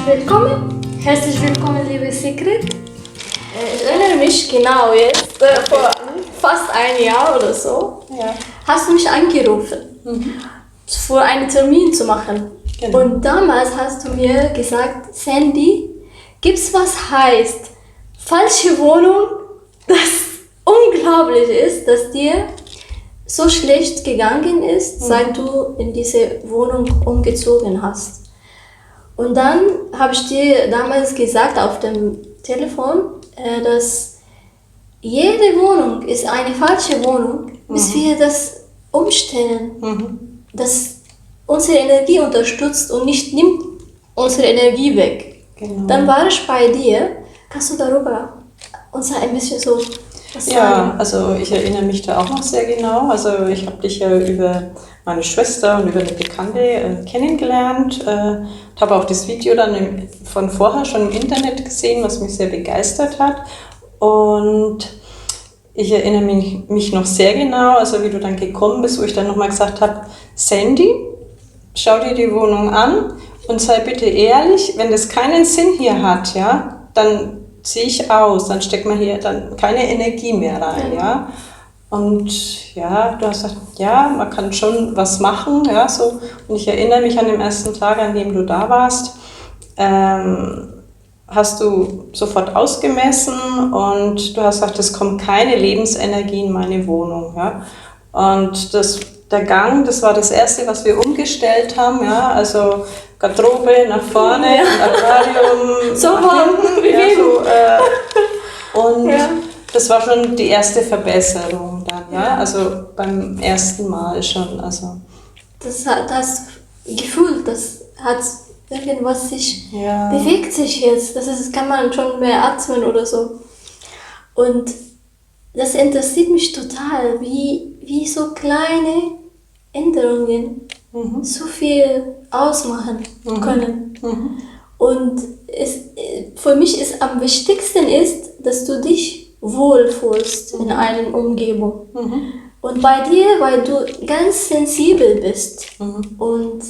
willkommen. Herzlich willkommen, liebe Sigrid. Ich erinnere mich genau jetzt, vor fast ein Jahr oder so, hast du mich angerufen, für einen Termin zu machen. Genau. Und damals hast du mir gesagt, Sandy, gibt's was heißt falsche Wohnung, das unglaublich ist, dass dir so schlecht gegangen ist, seit du in diese Wohnung umgezogen hast. Und dann habe ich dir damals gesagt auf dem Telefon, dass jede Wohnung ist eine falsche Wohnung, bis wir das umstellen, dass unsere Energie unterstützt und nicht nimmt unsere Energie weg. Genau. Dann war ich bei dir. Kannst du darüber uns ein bisschen so was sagen? Ja, also ich erinnere mich da auch noch sehr genau. Also ich habe dich ja über meine Schwester und über eine Bekannte kennengelernt. Habe auch das Video dann von vorher schon im Internet gesehen, was mich sehr begeistert hat. Und ich erinnere mich noch sehr genau, also wie du dann gekommen bist, wo ich dann nochmal gesagt habe, Sandy, schau dir die Wohnung an und sei bitte ehrlich, wenn das keinen Sinn hier hat, ja, dann ziehe ich aus, dann steckt man hier dann keine Energie mehr rein, ja. Und ja, du hast gesagt, ja, man kann schon was machen, ja, so. Und ich erinnere mich an den ersten Tag, an dem du da warst, hast du sofort ausgemessen und du hast gesagt, es kommt keine Lebensenergie in meine Wohnung, ja. Und der Gang, das war das erste, was wir umgestellt haben, ja, also Garderobe nach vorne, Aquarium so nach hinten, und das war schon die erste Verbesserung dann, ja, also beim ersten Mal schon, also. Das Gefühl, das hat irgendwas bewegt sich jetzt, das kann man schon mehr atmen oder so. Und das interessiert mich total, wie so kleine Änderungen so viel ausmachen können. Und für mich ist am wichtigsten dass du dich wohlfühlst in einer Umgebung. Und bei dir, weil du ganz sensibel bist. Und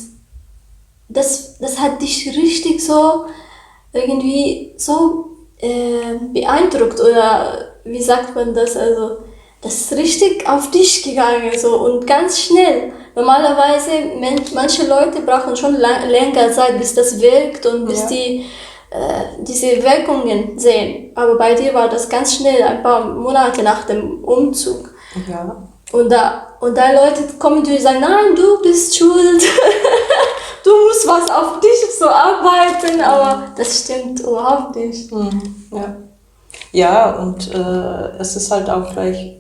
das hat dich richtig so irgendwie so beeindruckt, oder wie sagt man das, also das ist richtig auf dich gegangen so und ganz schnell. Normalerweise, manche Leute brauchen schon länger Zeit, bis das wirkt und bis die diese Wirkungen sehen. Aber bei dir war das ganz schnell, ein paar Monate nach dem Umzug. Ja. Und da Leute kommen und sagen, nein, du bist schuld. Du musst was auf dich so arbeiten, aber das stimmt überhaupt nicht. Ja, und es ist halt auch gleich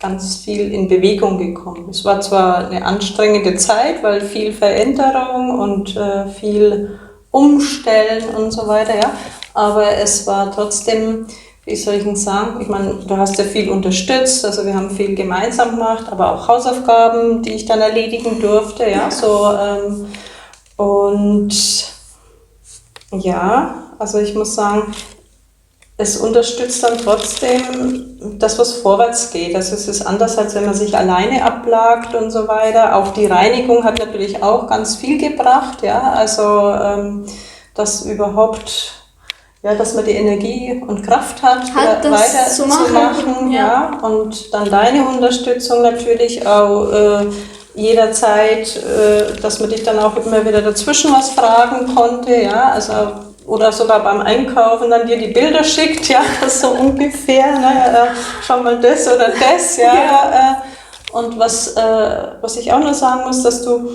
ganz viel in Bewegung gekommen. Es war zwar eine anstrengende Zeit, weil viel Veränderung und viel Umstellen und so weiter, ja, aber es war trotzdem, wie soll ich denn sagen, ich meine, du hast ja viel unterstützt, also wir haben viel gemeinsam gemacht, aber auch Hausaufgaben, die ich dann erledigen durfte, ja, so, und ja, also ich muss sagen, es unterstützt dann trotzdem das, was vorwärts geht. Also es ist anders, als wenn man sich alleine abplagt und so weiter. Auch die Reinigung hat natürlich auch ganz viel gebracht, ja, also dass überhaupt, ja, dass man die Energie und Kraft hat weiterzumachen, ja, und dann deine Unterstützung natürlich auch jederzeit, dass man dich dann auch immer wieder dazwischen was fragen konnte, ja, also oder sogar beim Einkaufen dann dir die Bilder schickt, ja, so ungefähr, ne, schau mal das oder das, ja. Und was ich auch noch sagen muss, dass du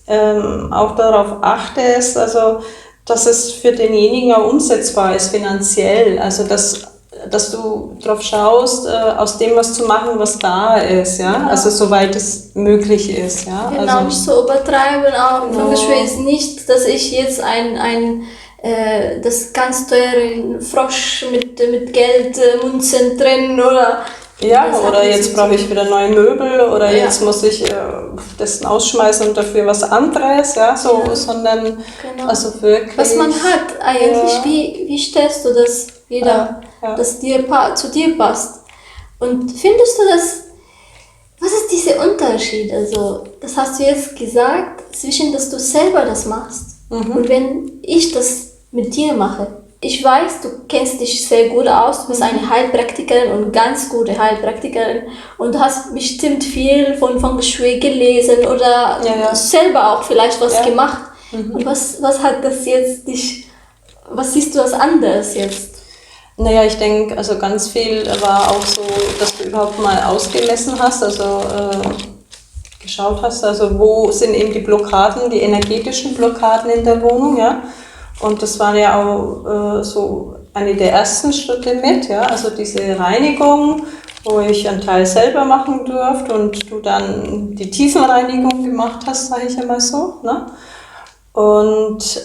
auch darauf achtest, also dass es für denjenigen auch umsetzbar ist finanziell, also dass du drauf schaust, aus dem was zu machen, was da ist, ja, also soweit es möglich ist, ja. Genau, also, nicht so übertreiben, auch zum Beispiel ist nicht, dass ich jetzt das ganz teure Frosch mit Geld, Münzen drin oder... Ja, oder jetzt brauche ich wieder neue Möbel oder jetzt muss ich das ausschmeißen und dafür was anderes, ja, so, sondern also wirklich... Was man hat eigentlich, wie stellst du das wieder, dass zu dir passt? Und findest du das, was ist dieser Unterschied, also das hast du jetzt gesagt, zwischen, dass du selber das machst und wenn ich das mit dir mache. Ich weiß, du kennst dich sehr gut aus, du bist eine Heilpraktikerin und ganz gute Heilpraktikerin und du hast bestimmt viel von Feng Shui gelesen oder selber auch vielleicht was gemacht. Und was hat das jetzt was siehst du als anders jetzt? Naja, ich denke, also ganz viel war auch so, dass du überhaupt mal ausgemessen hast, also geschaut hast, also wo sind eben die Blockaden, die energetischen Blockaden in der Wohnung, ja. Und das war ja auch so eine der ersten Schritte mit, ja, also diese Reinigung, wo ich einen Teil selber machen durfte und du dann die Tiefenreinigung gemacht hast, sage ich immer so, ne? Und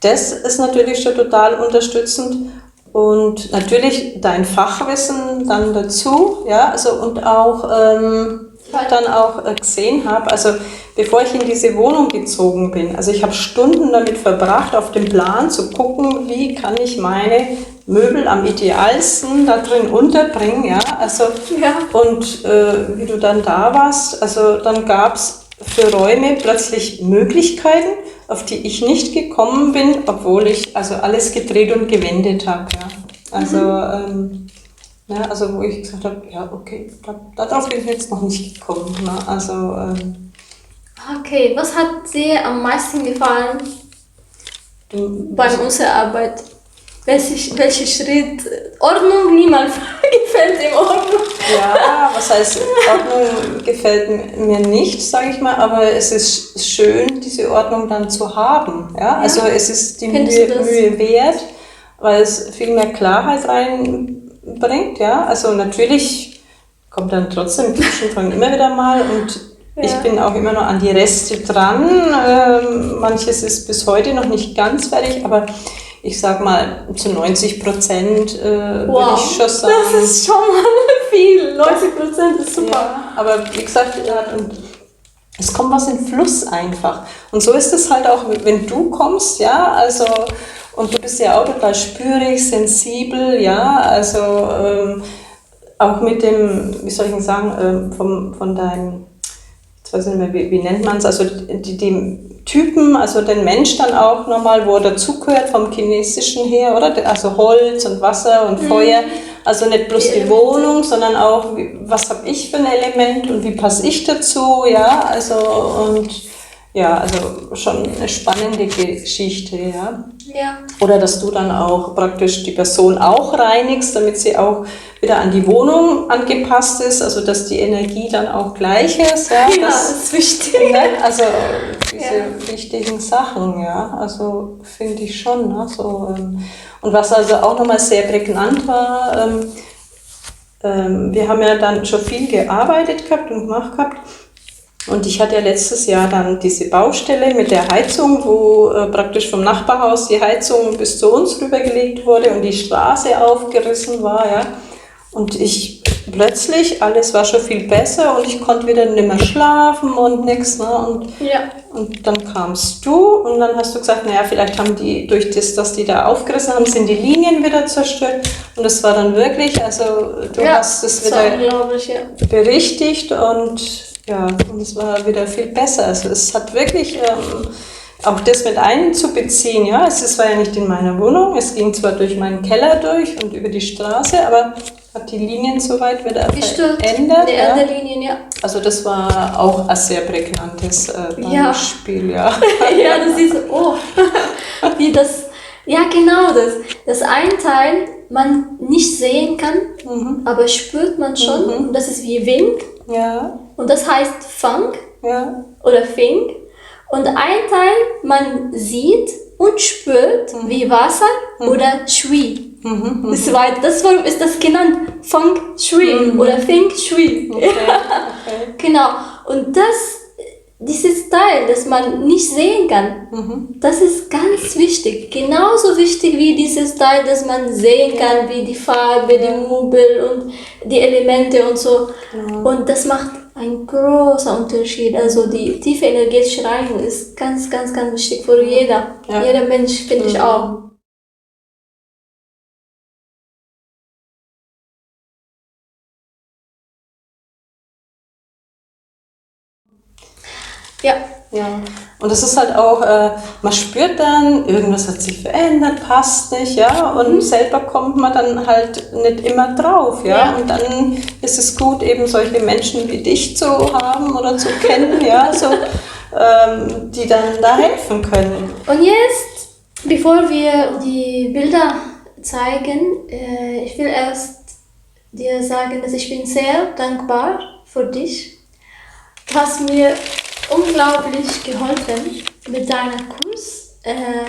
das ist natürlich schon total unterstützend und natürlich dein Fachwissen dann dazu, ja, also und auch dann auch gesehen habe, also bevor ich in diese Wohnung gezogen bin, also ich habe Stunden damit verbracht, auf dem Plan zu gucken, wie kann ich meine Möbel am idealsten da drin unterbringen, ja, also und wie du dann da warst, also dann gab es für Räume plötzlich Möglichkeiten, auf die ich nicht gekommen bin, obwohl ich also alles gedreht und gewendet habe, ja, also ja, also wo ich gesagt habe, ja, okay, darauf bin ich jetzt noch nicht gekommen. Ne? Also, okay, was hat dir am meisten gefallen bei unserer Arbeit? Welcher Schritt? Ordnung, niemand gefällt ihm Ordnung. Ja, was heißt, Ordnung gefällt mir nicht, sage ich mal, aber es ist schön, diese Ordnung dann zu haben. Ja? Also es ist die Mühe wert, weil es viel mehr Klarheit reinbringt. Ja? Also natürlich kommt dann trotzdem zwischendrin immer wieder mal und ich bin auch immer noch an die Reste dran. Manches ist bis heute noch nicht ganz fertig, aber ich sag mal, zu 90% würde ich schon sagen. Das ist schon mal viel. 90% ist super. Ja, aber wie gesagt, es kommt was in Fluss einfach. Und so ist es halt auch, wenn du kommst, ja, also, und du bist ja auch total spürig, sensibel, ja, also auch mit dem, wie soll ich denn sagen, von deinem, jetzt weiß ich nicht mehr, wie nennt man es, also die Typen, also den Mensch dann auch nochmal, wo er dazugehört vom Chinesischen her, oder? Also Holz und Wasser und Feuer, also nicht bloß die Wohnung, sondern auch, was habe ich für ein Element und wie passe ich dazu, ja, also und ja, also schon eine spannende Geschichte, ja. Ja. Oder dass du dann auch praktisch die Person auch reinigst, damit sie auch wieder an die Wohnung angepasst ist, also dass die Energie dann auch gleich ist. Ja, das ist wichtig. Ne? Also diese wichtigen Sachen, ja, also finde ich schon. Ne? So, und was also auch nochmal sehr prägnant war, wir haben ja dann schon viel gearbeitet gehabt und gemacht gehabt. Und ich hatte ja letztes Jahr dann diese Baustelle mit der Heizung, wo praktisch vom Nachbarhaus die Heizung bis zu uns rübergelegt wurde und die Straße aufgerissen war, ja. Und ich plötzlich, alles war schon viel besser und ich konnte wieder nicht mehr schlafen und nichts, ne. Und dann kamst du und dann hast du gesagt, naja, vielleicht haben die, durch das, dass die da aufgerissen haben, sind die Linien wieder zerstört. Und das war dann wirklich, also du hast es wieder berichtigt und ja, und es war wieder viel besser. Also es hat wirklich auch das mit einzubeziehen. Ja, es war ja nicht in meiner Wohnung. Es ging zwar durch meinen Keller durch und über die Straße, aber hat die Linien soweit wieder verändert. Die Erdlinien, ja. Also das war auch ein sehr prägnantes Beispiel, ja. Ja, das ist wie das. Ja, genau das. Das ein Teil man nicht sehen kann, aber spürt man schon. Und das ist wie Wind. Ja. Und das heißt Fang oder Fing. Und ein Teil man sieht und spürt wie Wasser oder Shui. Warum ist das genannt Feng Shui oder Feng Shui. Okay. Genau. Und dieses Teil, das man nicht sehen kann, das ist ganz wichtig. Genauso wichtig wie dieses Teil, das man sehen kann, wie die Farbe, die Möbel und die Elemente und so. Genau. Und das macht einen großen Unterschied. Also die tiefe energetische Reinigung ist ganz, ganz, ganz wichtig für jeder Mensch, finde ich auch. Ja. Ja, und das ist halt auch, man spürt dann, irgendwas hat sich verändert, passt nicht, ja, und selber kommt man dann halt nicht immer drauf, ja, und dann ist es gut, eben solche Menschen wie dich zu haben oder zu kennen, ja, so, die dann da helfen können. Und jetzt, bevor wir die Bilder zeigen, ich will erst dir sagen, dass ich bin sehr dankbar für dich. Du hast mir unglaublich geholfen mit deinem Kurs.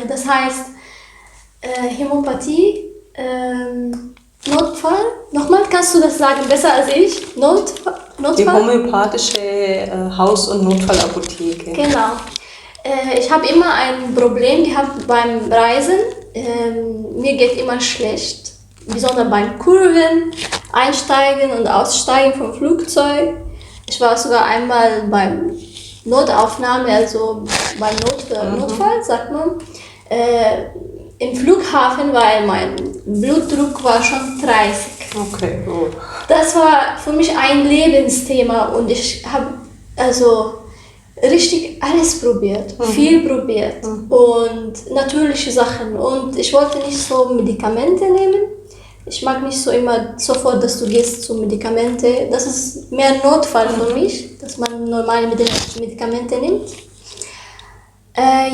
Das heißt Hämopathie, Notfall. Nochmal, kannst du das sagen besser als ich? Notfall? Die homöopathische Haus- und Notfallapotheke. Genau. Ich habe immer ein Problem gehabt beim Reisen. Mir geht immer schlecht. Besonders beim Kurven, Einsteigen und Aussteigen vom Flugzeug. Ich war sogar einmal beim Notaufnahme, also beim Notfall, sagt man, im Flughafen, weil mein Blutdruck war schon 30. Okay, oh. Das war für mich ein Lebensthema und ich habe also richtig alles probiert, viel probiert und natürliche Sachen. Und ich wollte nicht so Medikamente nehmen. Ich mag nicht so immer sofort, dass du gehst zu Medikamente. Das ist mehr Notfall für mich, dass man normale Medikamente nimmt.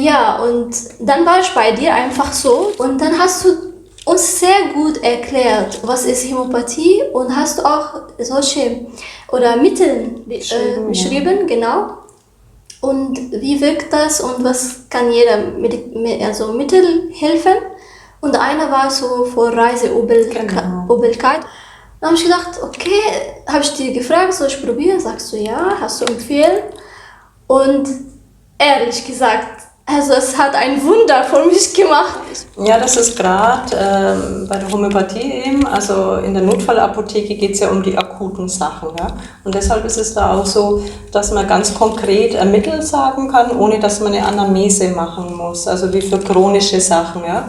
Ja, und dann war ich bei dir einfach so. Und dann hast du uns sehr gut erklärt, was ist Hämopathie und hast du auch solche oder Mittel beschrieben, genau. Und wie wirkt das und was kann jeder Mittel helfen? Und einer war so vor Reiseübelkeit. Dann habe ich gedacht, okay, habe ich dir gefragt, soll ich probieren? Sagst du ja, hast du empfehlen? Und ehrlich gesagt, also es hat ein Wunder für mich gemacht. Ja, das ist gerade bei der Homöopathie eben, also in der Notfallapotheke geht es ja um die akuten Sachen. Ja? Und deshalb ist es da auch so, dass man ganz konkret ein Mittel sagen kann, ohne dass man eine Anamnese machen muss, also wie für chronische Sachen. Ja?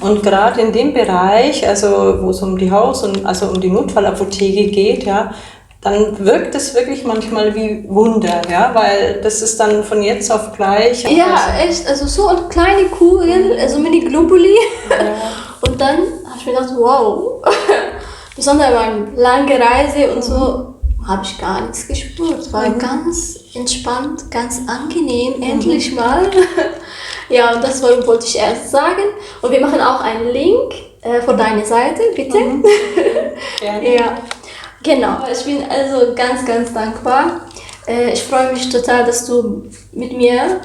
Und gerade in dem Bereich, also wo es um die also um die Notfallapotheke geht, ja, dann wirkt es wirklich manchmal wie Wunder, ja, weil das ist dann von jetzt auf gleich. Ja, echt, also so eine kleine Kugel, also Mini-Globuli. Ja. Und dann habe ich mir gedacht, wow, besonders bei lange Reise und so, habe ich gar nichts gespürt. War ganz entspannt, ganz angenehm, endlich mal. Ja, und das wollte ich erst sagen. Und wir machen auch einen Link für deine Seite, bitte. Gerne. Ja. Genau, ich bin also ganz, ganz dankbar. Ich freue mich total, dass du mit mir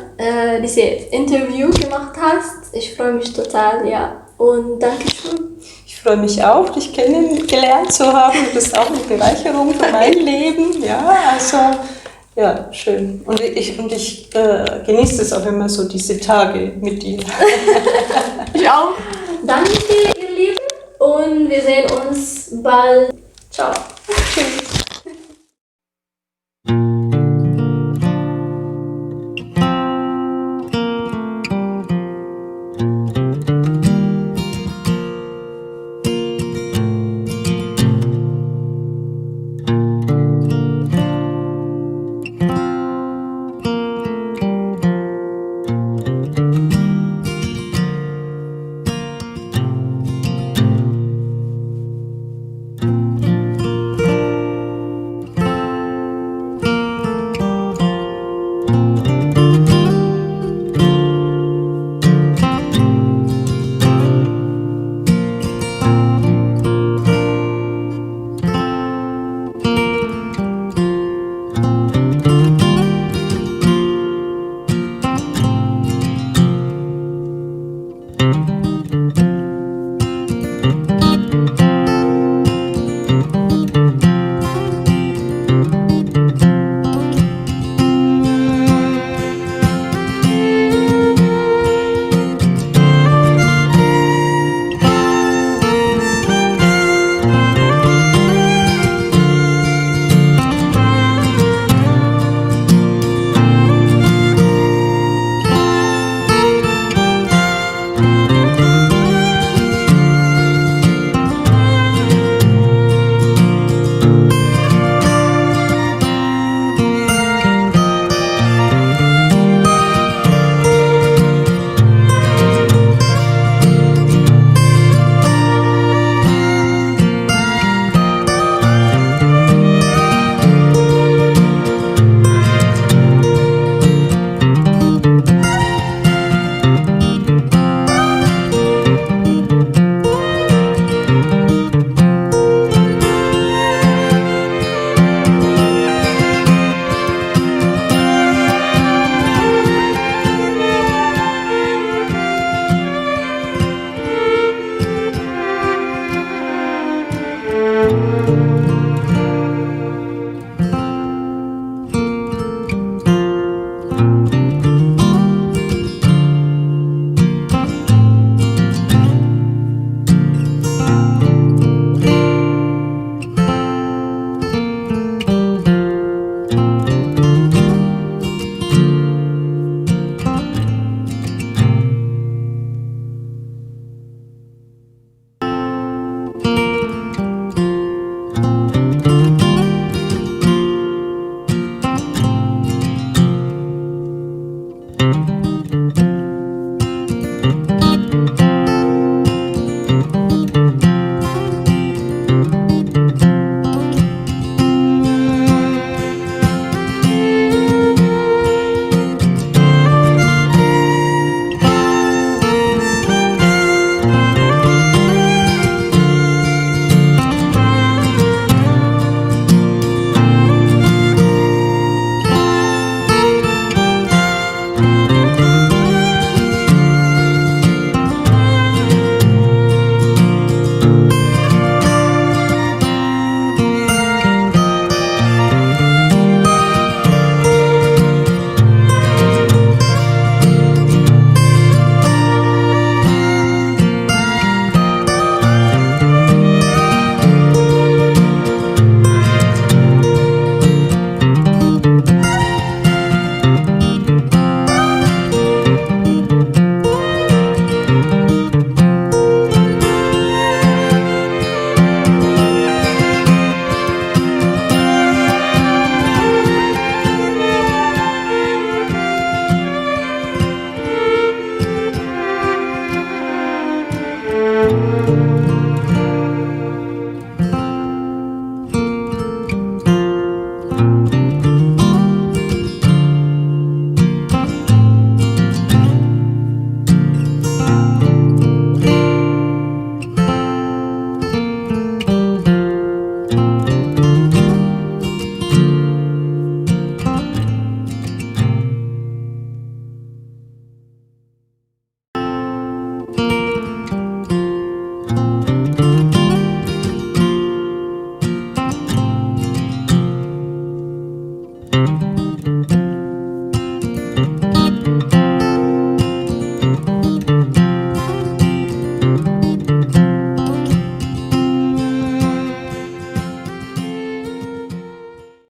dieses Interview gemacht hast. Ich freue mich total, ja. Und danke schön. Ich freue mich auch, dich kennengelernt zu haben. Du bist auch eine Bereicherung für mein Leben. Ja, also, ja, schön. Und ich genieße es auch immer so, diese Tage mit dir. Ich auch. Danke, ihr Lieben. Und wir sehen uns bald. Ciao. Tschüss.